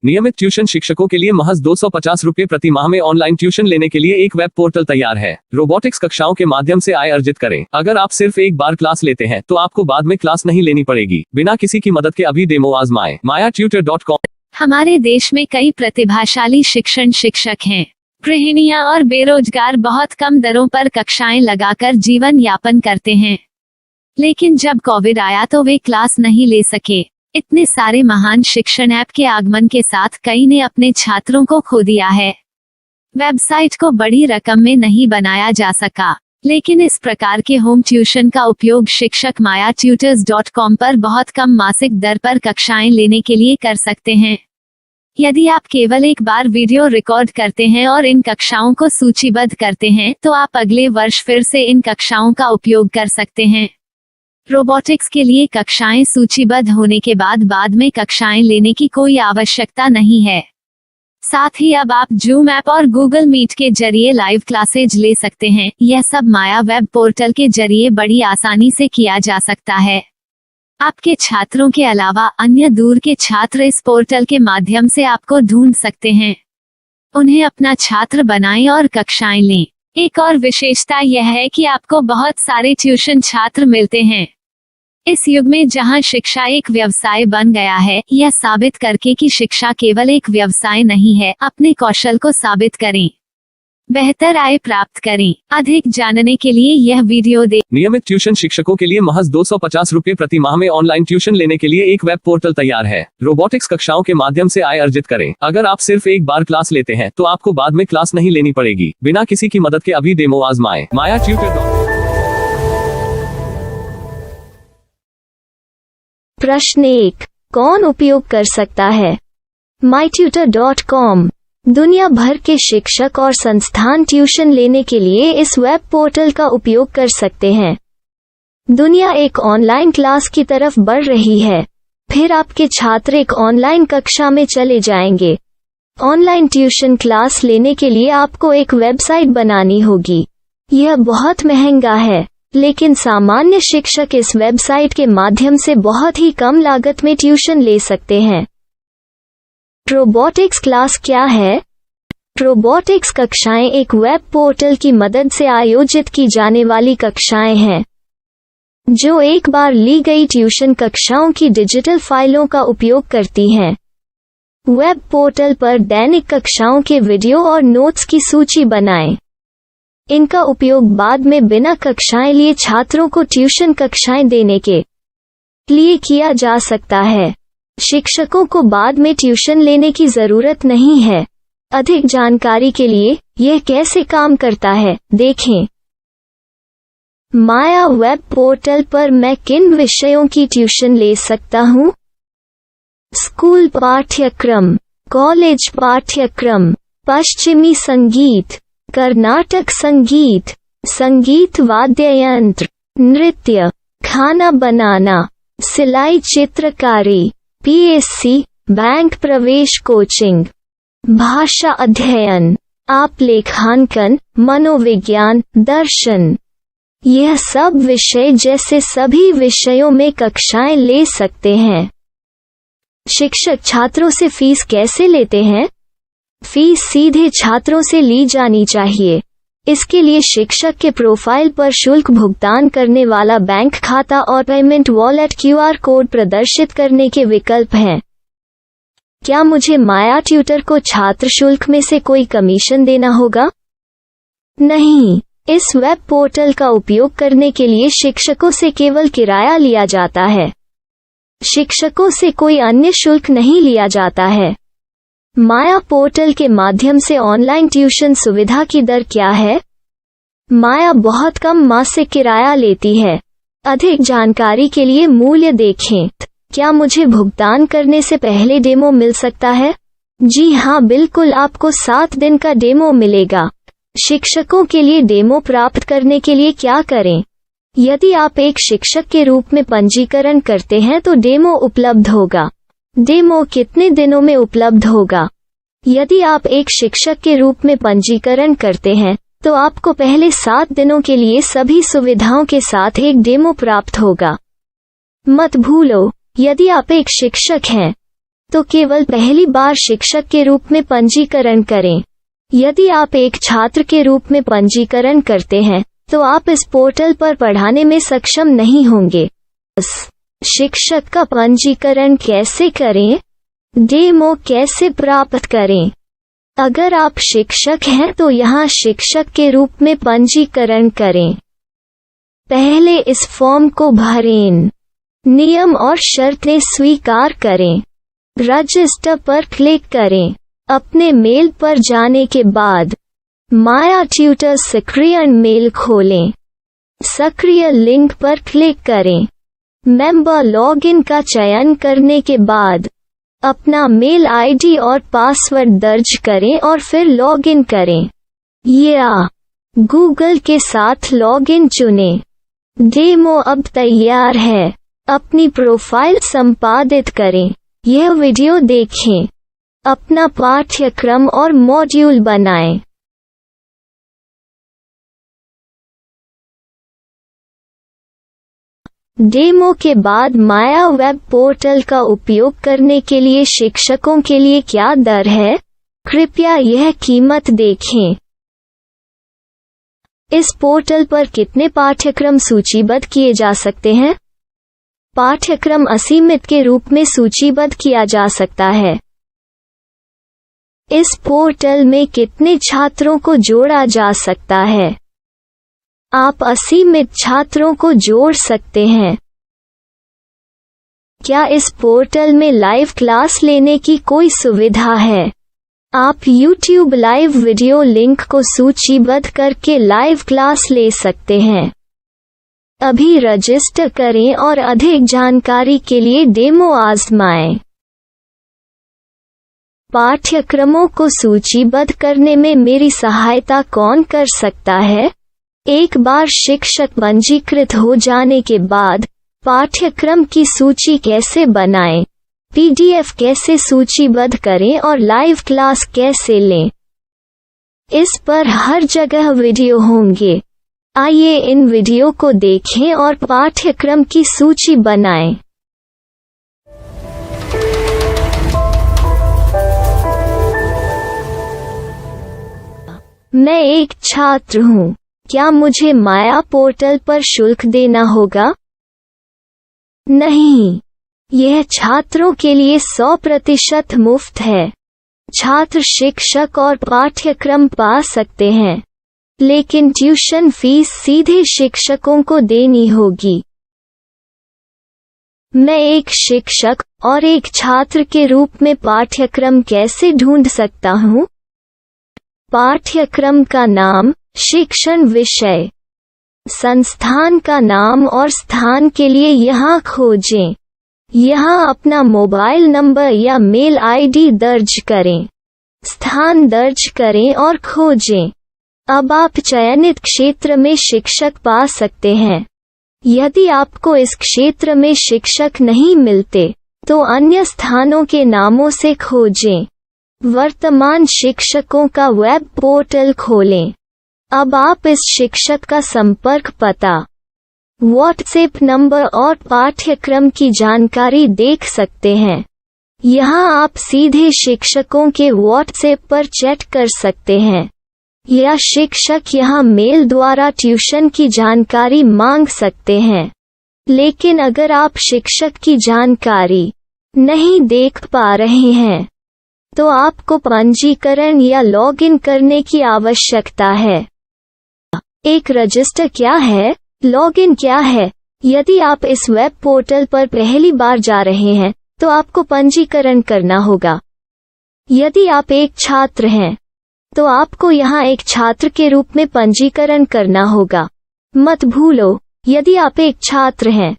नियमित ट्यूशन शिक्षकों के लिए महज 250 रुपए प्रति माह में ऑनलाइन ट्यूशन लेने के लिए एक वेब पोर्टल तैयार है। रोबोटिक्स कक्षाओं के माध्यम से आय अर्जित करें। अगर आप सिर्फ एक बार क्लास लेते हैं तो आपको बाद में क्लास नहीं लेनी पड़ेगी। बिना किसी की मदद के अभी डेमो आजमाएं। mayatutor.com। हमारे देश में कई प्रतिभाशाली शिक्षक हैं। गृहिणियां और बेरोजगार बहुत कम दरों पर कक्षाएं लगाकर जीवन यापन करते हैं, लेकिन जब कोविड आया तो वे क्लास नहीं ले सके। इतने सारे महान शिक्षण ऐप के आगमन के साथ कई ने अपने छात्रों को खो दिया है। वेबसाइट को बड़ी रकम में नहीं बनाया जा सका, लेकिन इस प्रकार के होम ट्यूशन का उपयोग शिक्षक mayatutors.com पर बहुत कम मासिक दर पर कक्षाएं लेने के लिए कर सकते हैं। यदि आप केवल एक बार वीडियो रिकॉर्ड करते हैं और इन कक्षाओं को सूचीबद्ध करते हैं तो आप अगले वर्ष फिर से इन कक्षाओं का उपयोग कर सकते हैं। रोबोटिक्स के लिए कक्षाएं सूचीबद्ध होने के बाद में कक्षाएं लेने की कोई आवश्यकता नहीं है। साथ ही अब आप जूम ऐप और गूगल मीट के जरिए लाइव क्लासेज ले सकते हैं। यह सब माया वेब पोर्टल के जरिए बड़ी आसानी से किया जा सकता है। आपके छात्रों के अलावा अन्य दूर के छात्र इस पोर्टल के माध्यम से आपको ढूंढ सकते हैं। उन्हें अपना छात्र बनाएं और कक्षाएं लें। एक और विशेषता यह है कि आपको बहुत सारे ट्यूशन छात्र मिलते हैं। इस युग में जहां शिक्षा एक व्यवसाय बन गया है, यह साबित करके कि शिक्षा केवल एक व्यवसाय नहीं है, अपने कौशल को साबित करें, बेहतर आय प्राप्त करें। अधिक जानने के लिए यह वीडियो देखें। नियमित ट्यूशन शिक्षकों के लिए महज 250 रुपए प्रति माह में ऑनलाइन ट्यूशन लेने के लिए एक वेब पोर्टल तैयार है। रोबोटिक्स कक्षाओं के माध्यम से आय अर्जित करें। अगर आप सिर्फ एक बार क्लास लेते हैं तो आपको बाद में क्लास नहीं लेनी पड़ेगी। बिना किसी की मदद के अभी डेमो आजमाएं। mayatutor.com। प्रश्न 1, कौन उपयोग कर सकता है? mytutor.com दुनिया भर के शिक्षक और संस्थान ट्यूशन लेने के लिए इस वेब पोर्टल का उपयोग कर सकते हैं। दुनिया एक ऑनलाइन क्लास की तरफ बढ़ रही है, फिर आपके छात्र एक ऑनलाइन कक्षा में चले जाएंगे। ऑनलाइन ट्यूशन क्लास लेने के लिए आपको एक वेबसाइट बनानी होगी। यह बहुत महंगा है, लेकिन सामान्य शिक्षक इस वेबसाइट के माध्यम से बहुत ही कम लागत में ट्यूशन ले सकते हैं। रोबोटिक्स क्लास क्या है? रोबोटिक्स कक्षाएं एक वेब पोर्टल की मदद से आयोजित की जाने वाली कक्षाएं हैं, जो एक बार ली गई ट्यूशन कक्षाओं की डिजिटल फाइलों का उपयोग करती हैं। वेब पोर्टल पर दैनिक कक्षाओं के वीडियो और नोट्स की सूची बनाएं। इनका उपयोग बाद में बिना कक्षाएं लिए छात्रों को ट्यूशन कक्षाएं देने के लिए किया जा सकता है। शिक्षकों को बाद में ट्यूशन लेने की जरूरत नहीं है। अधिक जानकारी के लिए यह कैसे काम करता है देखें। माया वेब पोर्टल पर मैं किन विषयों की ट्यूशन ले सकता हूँ? स्कूल पाठ्यक्रम, कॉलेज पाठ्यक्रम, पश्चिमी संगीत, कर्नाटक संगीत, संगीत वाद्य यंत्र, नृत्य, खाना बनाना, सिलाई चित्रकारी, पीएससी, बैंक प्रवेश कोचिंग, भाषा अध्ययन, आप लेखांकन, मनोविज्ञान, दर्शन। यह सब विषय जैसे सभी विषयों में कक्षाएं ले सकते हैं। शिक्षक छात्रों से फीस कैसे लेते हैं? फीस सीधे छात्रों से ली जानी चाहिए। इसके लिए शिक्षक के प्रोफाइल पर शुल्क भुगतान करने वाला बैंक खाता और पेमेंट वॉलेट क्यूआर कोड प्रदर्शित करने के विकल्प हैं। क्या मुझे माया ट्यूटर को छात्र शुल्क में से कोई कमीशन देना होगा? नहीं, इस वेब पोर्टल का उपयोग करने के लिए शिक्षकों से केवल किराया लिया जाता है। शिक्षकों से कोई अन्य शुल्क नहीं लिया जाता है। माया पोर्टल के माध्यम से ऑनलाइन ट्यूशन सुविधा की दर क्या है? माया बहुत कम मासिक किराया लेती है। अधिक जानकारी के लिए मूल्य देखें। क्या मुझे भुगतान करने से पहले डेमो मिल सकता है? जी हाँ, बिल्कुल, आपको 7 दिन का डेमो मिलेगा। शिक्षकों के लिए डेमो प्राप्त करने के लिए क्या करें? यदि आप एक शिक्षक के रूप में पंजीकरण करते हैं तो डेमो उपलब्ध होगा। डेमो कितने दिनों में उपलब्ध होगा? यदि आप एक शिक्षक के रूप में पंजीकरण करते हैं तो आपको पहले 7 दिनों के लिए सभी सुविधाओं के साथ एक डेमो प्राप्त होगा। मत भूलो, यदि आप एक शिक्षक हैं तो केवल पहली बार शिक्षक के रूप में पंजीकरण करें। यदि आप एक छात्र के रूप में पंजीकरण करते हैं तो आप इस पोर्टल पर पढ़ाने में सक्षम नहीं होंगे। शिक्षक का पंजीकरण कैसे करें? डेमो कैसे प्राप्त करें? अगर आप शिक्षक हैं तो यहाँ शिक्षक के रूप में पंजीकरण करें। पहले इस फॉर्म को भरें। नियम और शर्तें स्वीकार करें। रजिस्टर पर क्लिक करें। अपने मेल पर जाने के बाद माया ट्यूटर सक्रिय मेल खोलें। सक्रिय लिंक पर क्लिक करें। मेंबर लॉगिन का चयन करने के बाद अपना मेल आईडी और पासवर्ड दर्ज करें और फिर लॉगिन करें या गूगल के साथ लॉगिन चुनें। डेमो अब तैयार है। अपनी प्रोफाइल संपादित करें। यह वीडियो देखें। अपना पाठ्यक्रम और मॉड्यूल बनाएं। डेमो के बाद माया वेब पोर्टल का उपयोग करने के लिए शिक्षकों के लिए क्या दर है? कृपया यह कीमत देखें। इस पोर्टल पर कितने पाठ्यक्रम सूचीबद्ध किए जा सकते हैं? पाठ्यक्रम असीमित के रूप में सूचीबद्ध किया जा सकता है। इस पोर्टल में कितने छात्रों को जोड़ा जा सकता है? आप असीमित छात्रों को जोड़ सकते हैं। क्या इस पोर्टल में लाइव क्लास लेने की कोई सुविधा है? आप YouTube लाइव वीडियो लिंक को सूचीबद्ध करके लाइव क्लास ले सकते हैं। अभी रजिस्टर करें और अधिक जानकारी के लिए डेमो आजमाएं। पाठ्यक्रमों को सूचीबद्ध करने में मेरी सहायता कौन कर सकता है? एक बार शिक्षक पंजीकृत हो जाने के बाद पाठ्यक्रम की सूची कैसे बनाएं, PDF कैसे सूचीबद्ध करें और लाइव क्लास कैसे लें, इस पर हर जगह वीडियो होंगे। आइए इन वीडियो को देखें और पाठ्यक्रम की सूची बनाएं। मैं एक छात्र हूँ। क्या मुझे माया पोर्टल पर शुल्क देना होगा? नहीं, यह छात्रों के लिए 100% मुफ्त है। छात्र शिक्षक और पाठ्यक्रम पा सकते हैं, लेकिन ट्यूशन फीस सीधे शिक्षकों को देनी होगी। मैं एक शिक्षक और एक छात्र के रूप में पाठ्यक्रम कैसे ढूंढ सकता हूँ? पाठ्यक्रम का नाम, शिक्षण विषय, संस्थान का नाम और स्थान के लिए यहाँ खोजें। यहाँ अपना मोबाइल नंबर या मेल आईडी दर्ज करें। स्थान दर्ज करें और खोजें। अब आप चयनित क्षेत्र में शिक्षक पा सकते हैं। यदि आपको इस क्षेत्र में शिक्षक नहीं मिलते, तो अन्य स्थानों के नामों से खोजें। वर्तमान शिक्षकों का वेब पोर्टल खोलें। अब आप इस शिक्षक का संपर्क पता, व्हाट्सएप नंबर और पाठ्यक्रम की जानकारी देख सकते हैं। यहाँ आप सीधे शिक्षकों के व्हाट्सएप पर चैट कर सकते हैं या शिक्षक यहाँ मेल द्वारा ट्यूशन की जानकारी मांग सकते हैं। लेकिन अगर आप शिक्षक की जानकारी नहीं देख पा रहे हैं, तो आपको पंजीकरण या लॉगिन करने की आवश्यकता है। एक रजिस्टर क्या है? लॉगिन क्या है? यदि आप इस वेब पोर्टल पर पहली बार जा रहे हैं, तो आपको पंजीकरण करना होगा। यदि आप एक छात्र हैं, तो आपको यहाँ एक छात्र के रूप में पंजीकरण करना होगा। मत भूलो, यदि आप एक छात्र हैं,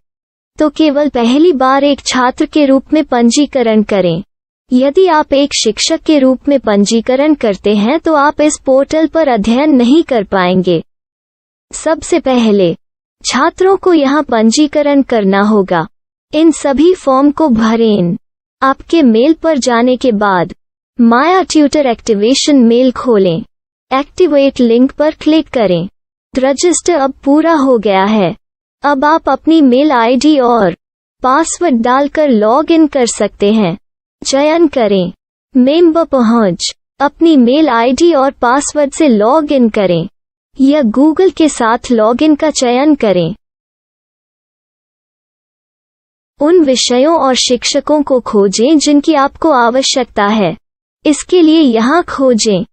तो केवल पहली बार एक छात्र के रूप में पंजीकरण करें। यदि आप एक शिक्षक के रूप में पंजीकरण करते हैं तो आप इस पोर्टल पर अध्ययन नहीं कर पाएंगे। सबसे पहले छात्रों को यहाँ पंजीकरण करना होगा। इन सभी फॉर्म को भरें। आपके मेल पर जाने के बाद माया ट्यूटर एक्टिवेशन मेल खोलें। एक्टिवेट लिंक पर क्लिक करें। रजिस्टर अब पूरा हो गया है। अब आप अपनी मेल आईडी और पासवर्ड डालकर लॉग इन कर सकते हैं। चयन करें। मेंबर पहुंच। अपनी मेल आईडी और पासवर्ड से लॉग इन करें या गूगल के साथ लॉगिन का चयन करें। उन विषयों और शिक्षकों को खोजें जिनकी आपको आवश्यकता है। इसके लिए यहाँ खोजें।